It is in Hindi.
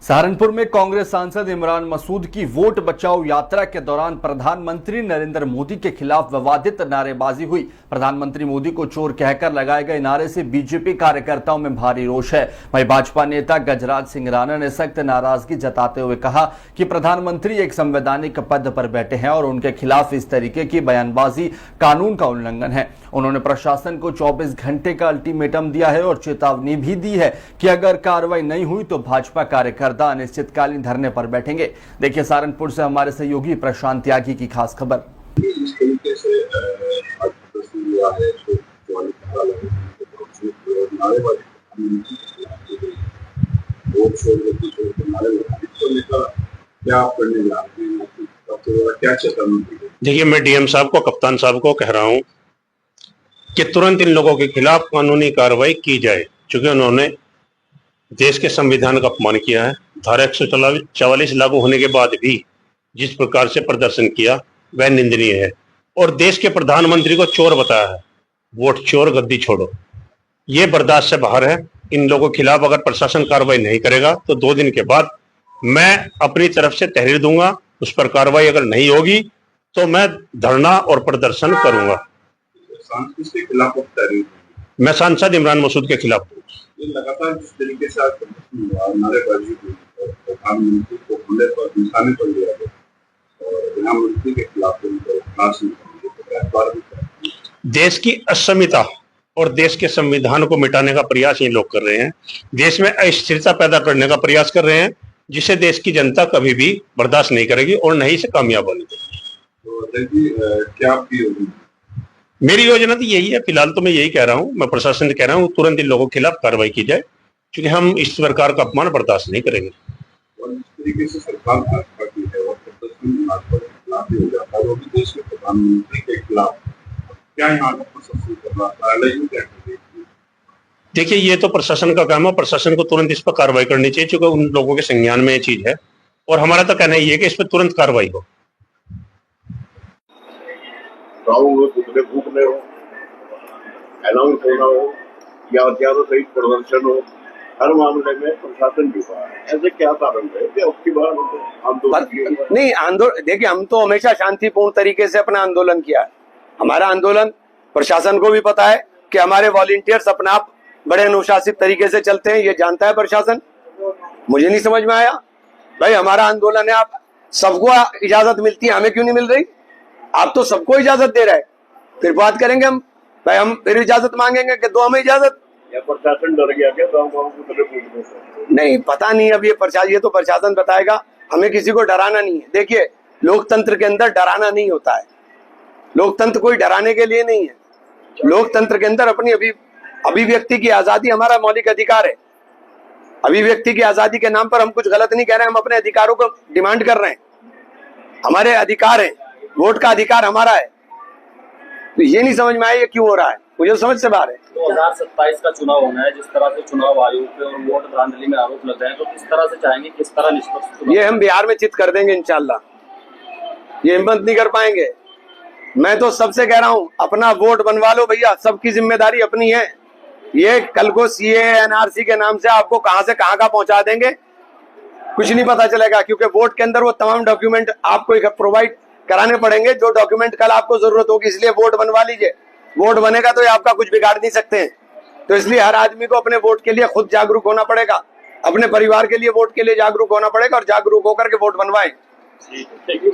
सहारनपुर में कांग्रेस सांसद इमरान मसूद की वोट बचाओ यात्रा के दौरान प्रधानमंत्री नरेंद्र मोदी के खिलाफ विवादित नारेबाजी हुई। प्रधानमंत्री मोदी को चोर कहकर लगाए गए नारे से बीजेपी कार्यकर्ताओं में भारी रोष है। वहीं भाजपा नेता गजराज सिंह राणा ने सख्त नाराजगी जताते हुए कहा कि प्रधानमंत्री एक संवैधानिक पद पर बैठे हैं और उनके खिलाफ इस तरीके की बयानबाजी कानून का उल्लंघन है। उन्होंने प्रशासन को 24 घंटे का अल्टीमेटम दिया है और चेतावनी भी दी है कि अगर कार्रवाई नहीं हुई तो भाजपा कार्यकर्ता अनिश्चितकालीन धरने पर बैठेंगे। देखिए सहारनपुर से हमारे सहयोगी प्रशांत त्यागी की खास खबर। इस तरीके से देखिए, मैं डीएम साहब को, कप्तान साहब को कह रहा हूं कि तुरंत इन लोगों के खिलाफ कानूनी कार्रवाई की जाए, क्योंकि उन्होंने देश के संविधान का अपमान किया है। धारा 144 लागू होने के बाद भी जिस प्रकार से प्रदर्शन किया वह निंदनीय है और देश के प्रधानमंत्री को चोर बताया है। वोट चोर, गद्दी छोड़ो, ये बर्दाश्त से बाहर है। इन लोगों के खिलाफ अगर प्रशासन कार्रवाई नहीं करेगा तो 2 दिन के बाद मैं अपनी तरफ से तहरीर दूंगा। उस पर कार्रवाई अगर नहीं होगी तो मैं धरना और प्रदर्शन करूंगा। मैं सांसद इमरान मसूद के खिलाफ लगातार जिस तरीके से नारेबाजी प्रधानमंत्री को हमले पर निशाने पर लिया गया और प्रधानमंत्री के खिलाफ देश की असमिता और देश के संविधान को मिटाने का प्रयास ये लोग कर रहे हैं। देश में अस्थिरता पैदा करने का प्रयास कर रहे हैं, जिसे देश की जनता कभी भी बर्दाश्त नहीं करेगी और नहीं से कामयाब बनेगी। तो क्या आपकी योजना? मेरी योजना तो यही है। फिलहाल तो मैं यही कह रहा हूं, मैं प्रशासन से कह रहा हूं तुरंत इन लोगों के खिलाफ कार्रवाई की जाए, क्योंकि हम इस प्रकार का अपमान बर्दाश्त नहीं करेंगे। और इस तरीके से सरकार भाजपा की है और प्रदर्शन भाजपा के खिलाफ भी हो जाता है, वो भी देश के प्रधानमंत्री के खिलाफ क्या यहाँ प्रशासन कर रहा है? देखिए, ये तो प्रशासन का काम है। प्रशासन को तुरंत इस पर कार्रवाई करनी चाहिए, क्योंकि उन लोगों के संज्ञान में ये चीज है और हमारा तो कहना ही है कि इस पर तुरंत कार्रवाई हो। दूसरे भूखने हो, अनाउंस होना हो या हथियारों सहित प्रदर्शन हो, हर मामले में प्रशासन भी हुआ है। ऐसे क्या कारण है कि अब की बार आंदोलन नहीं? आंदोलन देखिए, हम तो हमेशा शांतिपूर्ण तरीके से अपना आंदोलन किया है। हमारा आंदोलन प्रशासन को भी पता है कि हमारे वॉलंटियर्स अपने आप बड़े अनुशासित तरीके से चलते हैं, ये जानता है प्रशासन। मुझे नहीं समझ में आया भाई, हमारा आंदोलन है, आप सबको इजाजत मिलती है, हमें क्यों नहीं मिल रही? आप तो सबको इजाजत दे रहे हैं, फिर बात करेंगे हम भाई, हम फिर इजाजत मांगेंगे कि दो हमें इजाजत। या प्रशासन डर गया क्या गाँव गाँव को पूछने से? नहीं, पता नहीं, अब ये तो प्रशासन बताएगा। हमें किसी को डराना नहीं है। देखिए, लोकतंत्र के अंदर डराना नहीं होता है। लोकतंत्र कोई डराने के लिए नहीं है। लोकतंत्र के अंदर अपनी अभिव्यक्ति की आजादी हमारा मौलिक अधिकार है। अभिव्यक्ति की आजादी के नाम पर हम कुछ गलत नहीं कह रहे हैं, हम अपने अधिकारों को डिमांड कर रहे हैं। हमारे अधिकार है, वोट का अधिकार हमारा है। तो ये नहीं समझ में आया ये क्यों हो रहा है, मुझे समझ से बाहर है। 2027 का चुनाव होना है, जिस तरह से चुनाव आयोग पे और वोट धांधली में आरोप लग रहे हैं, तो किस तरह से चाहेंगे, किस तरह निष्पक्ष? ये हम बिहार में चित कर देंगे इंशाल्लाह। ये हिम्मत नहीं कर पाएंगे। मैं तो सबसे कह रहा हूँ, अपना वोट बनवा लो भैया, सबकी जिम्मेदारी अपनी है। ये कल को सीए एनआरसी के नाम से आपको कहां से कहां का पहुंचा देंगे कुछ नहीं पता चलेगा, क्योंकि वोट के अंदर वो तमाम डॉक्यूमेंट आपको प्रोवाइड कराने पड़ेंगे, जो डॉक्यूमेंट कल आपको जरूरत होगी। इसलिए वोट बनवा लीजिए। वोट बनेगा तो ये आपका कुछ बिगाड़ नहीं सकते हैं। तो इसलिए हर आदमी को अपने वोट के लिए खुद जागरूक होना पड़ेगा, अपने परिवार के लिए वोट के लिए जागरूक होना पड़ेगा और जागरूक होकर के वोट बनवाएं। ठीक है।